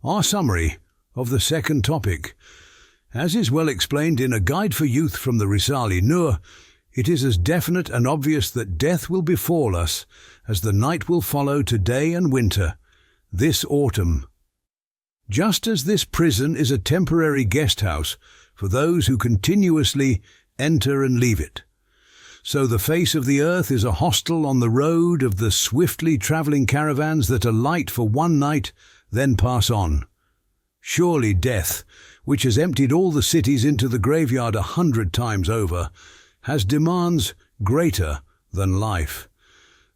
Our summary of the second topic. As is well explained in A Guide for Youth from the Risale-i, it is as definite and obvious that death will befall us as the night will follow today and winter, this autumn. Just as this prison is a temporary guest house for those who continuously enter and leave it, so the face of the earth is a hostel on the road of the swiftly travelling caravans that alight for one night, then pass on. Surely death, which has emptied all the cities into the graveyard 100 times over, has demands greater than life.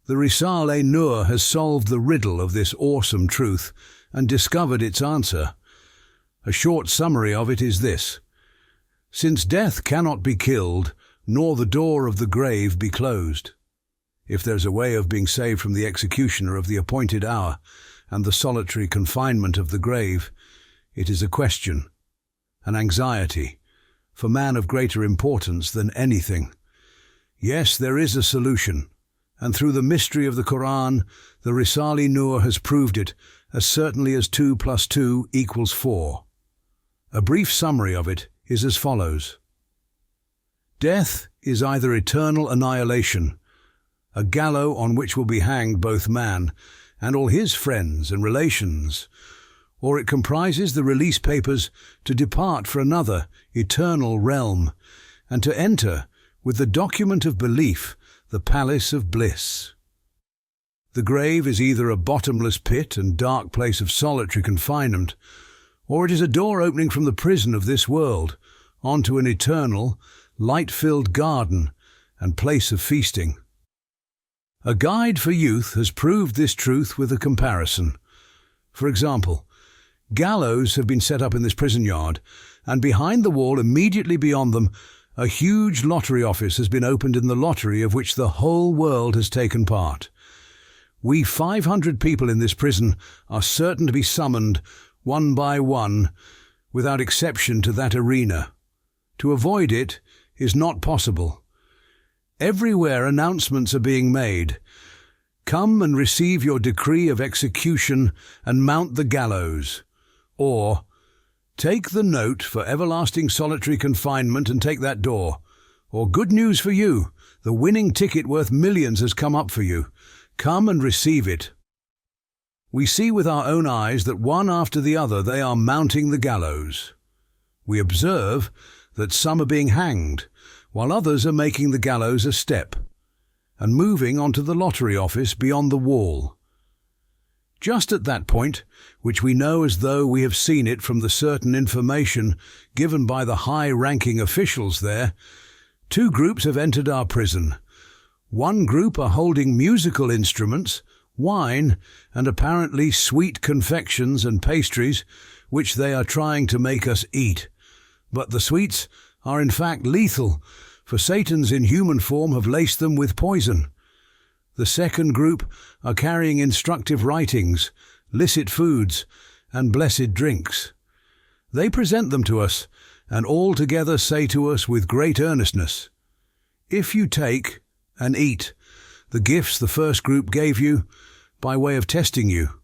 The Risale-i has solved the riddle of this awesome truth and discovered its answer. A short summary of it is this: since death cannot be killed, nor the door of the grave be closed. If there's a way of being saved from the executioner of the appointed hour and the solitary confinement of the grave, it is a question, an anxiety, for man of greater importance than anything. Yes, there is a solution, and through the mystery of the Quran, the Risale-i has proved it as certainly as 2 + 2 = 4. A brief summary of it is as follows. Death is either eternal annihilation, a gallows on which will be hanged both man and all his friends and relations, or it comprises the release papers to depart for another eternal realm and to enter, with the document of belief, the palace of bliss. The grave is either a bottomless pit and dark place of solitary confinement, or it is a door opening from the prison of this world onto an eternal, light-filled garden and place of feasting. A Guide for Youth has proved this truth with a comparison. For example, gallows have been set up in this prison yard, and behind the wall, immediately beyond them, a huge lottery office has been opened in the lottery of which the whole world has taken part. We 500 people in this prison are certain to be summoned, one by one, without exception, to that arena. To avoid it is not possible. Everywhere announcements are being made. Come and receive your decree of execution and mount the gallows. Or, take the note for everlasting solitary confinement and take that door. Or, good news for you, the winning ticket worth millions has come up for you. Come and receive it. We see with our own eyes that one after the other they are mounting the gallows. We observe that some are being hanged, while others are making the gallows a step, and moving onto the lottery office beyond the wall. Just at that point, which we know as though we have seen it from the certain information given by the high-ranking officials there, two groups have entered our prison. One group are holding musical instruments, wine, and apparently sweet confections and pastries, which they are trying to make us eat. But the sweets are in fact lethal, for Satans in human form have laced them with poison. The second group are carrying instructive writings, licit foods, and blessed drinks. They present them to us, and all together say to us with great earnestness, "If you take and eat the gifts the first group gave you, by way of testing you,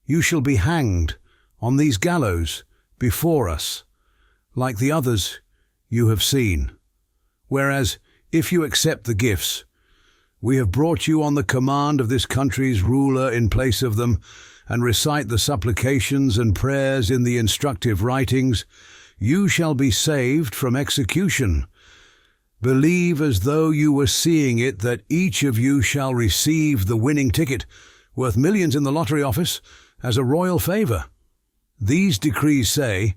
you shall be hanged on these gallows before us, like the others you have seen. Whereas, if you accept the gifts, we have brought you on the command of this country's ruler in place of them, and recite the supplications and prayers in the instructive writings, you shall be saved from execution. Believe as though you were seeing it that each of you shall receive the winning ticket, worth millions in the lottery office, as a royal favour. These decrees say,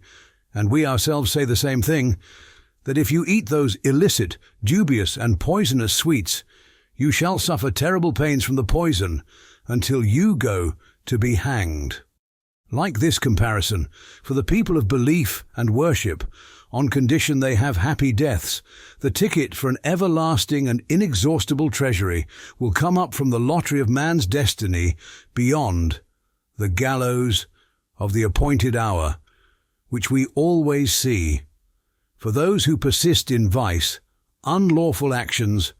and we ourselves say the same thing, that if you eat those illicit, dubious and poisonous sweets, you shall suffer terrible pains from the poison until you go to be hanged." Like this comparison, for the people of belief and worship, on condition they have happy deaths, the ticket for an everlasting and inexhaustible treasury will come up from the lottery of man's destiny beyond the gallows of the appointed hour, which we always see. For those who persist in vice, unlawful actions,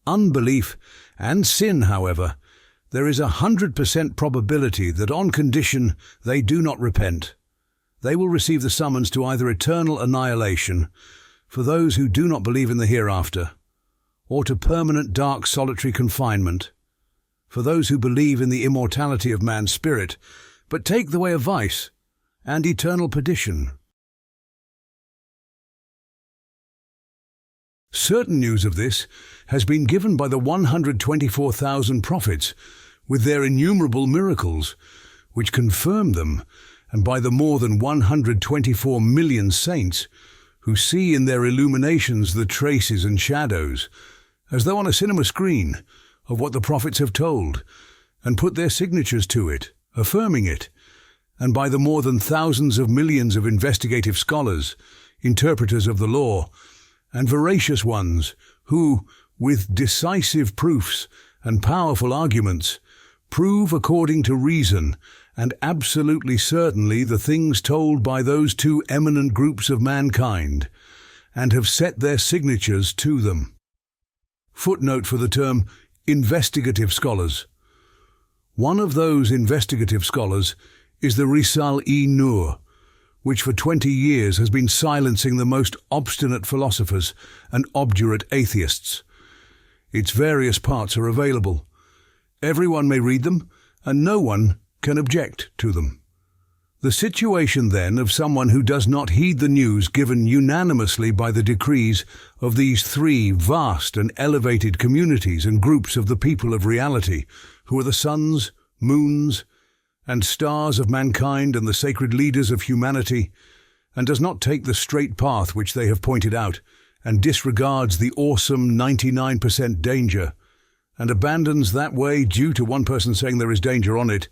unbelief, and sin, however, there is 100% probability that on condition they do not repent, they will receive the summons to either eternal annihilation for those who do not believe in the hereafter, or to permanent dark solitary confinement for those who believe in the immortality of man's spirit, but take the way of vice and eternal perdition. Certain news of this has been given by the 124,000 prophets with their innumerable miracles, which confirm them, and by the more than 124 million saints who see in their illuminations the traces and shadows, as though on a cinema screen, of what the prophets have told, and put their signatures to it, affirming it, and by the more than thousands of millions of investigative scholars, interpreters of the law, and veracious ones who, with decisive proofs and powerful arguments, prove according to reason and absolutely certainly the things told by those two eminent groups of mankind, and have set their signatures to them. Footnote for the term investigative scholars. One of those investigative scholars is the Risale-i, which for 20 years has been silencing the most obstinate philosophers and obdurate atheists. Its various parts are available. Everyone may read them, and no one can object to them. The situation, then, of someone who does not heed the news given unanimously by the decrees of these three vast and elevated communities and groups of the people of reality, who are the suns, moons, and stars of mankind and the sacred leaders of humanity, and does not take the straight path which they have pointed out, and disregards the awesome 99% danger, and abandons that way due to one person saying there is danger on it,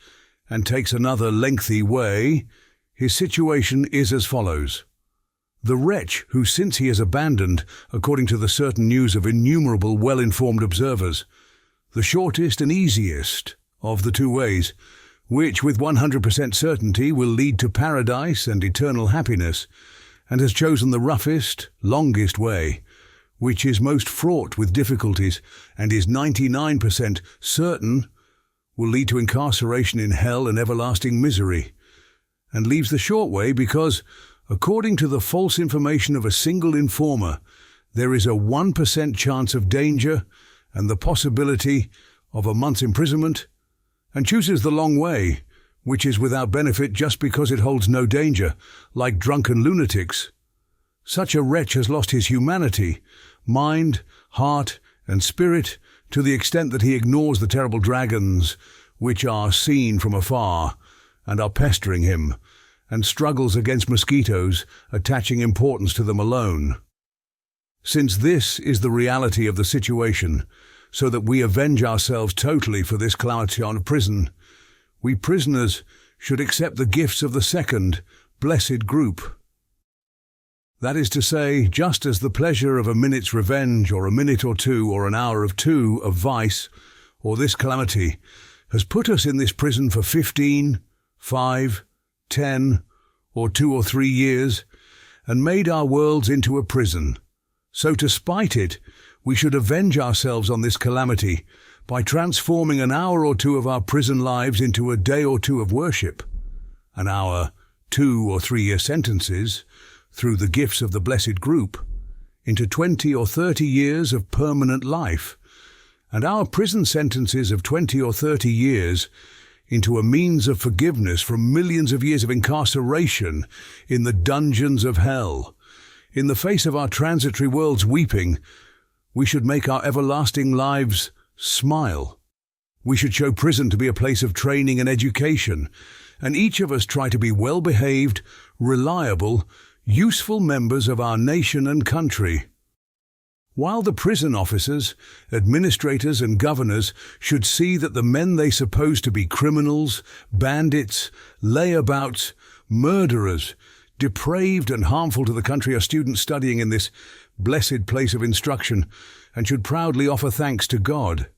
and takes another lengthy way, his situation is as follows. The wretch who, since he has abandoned, according to the certain news of innumerable well-informed observers, the shortest and easiest of the two ways, which with 100% certainty will lead to paradise and eternal happiness, and has chosen the roughest, longest way, which is most fraught with difficulties and is 99% certain will lead to incarceration in hell and everlasting misery, and leaves the short way because, according to the false information of a single informer, there is a 1% chance of danger and the possibility of a month's imprisonment, and chooses the long way, which is without benefit just because it holds no danger, like drunken lunatics. Such a wretch has lost his humanity, mind, heart, and spirit, to the extent that he ignores the terrible dragons which are seen from afar and are pestering him, and struggles against mosquitoes, attaching importance to them alone. Since this is the reality of the situation, so that we avenge ourselves totally for this calamity of prison, we prisoners should accept the gifts of the second, blessed group. That is to say, just as the pleasure of a minute's revenge, or a minute or two, or an hour or two of vice, or this calamity, has put us in this prison for 15, 5, 10, or 2 or 3 years, and made our worlds into a prison, so to spite it, we should avenge ourselves on this calamity by transforming an hour or two of our prison lives into a day or two of worship, an hour, 2 or 3 year sentences, through the gifts of the blessed group, into 20 or 30 years of permanent life, and our prison sentences of 20 or 30 years into a means of forgiveness from millions of years of incarceration in the dungeons of hell. In the face of our transitory world's weeping, we should make our everlasting lives smile. We should show prison to be a place of training and education, and each of us try to be well-behaved, reliable, useful members of our nation and country. While the prison officers, administrators and governors should see that the men they suppose to be criminals, bandits, layabouts, murderers, depraved and harmful to the country are students studying in this blessed place of instruction, and should proudly offer thanks to God.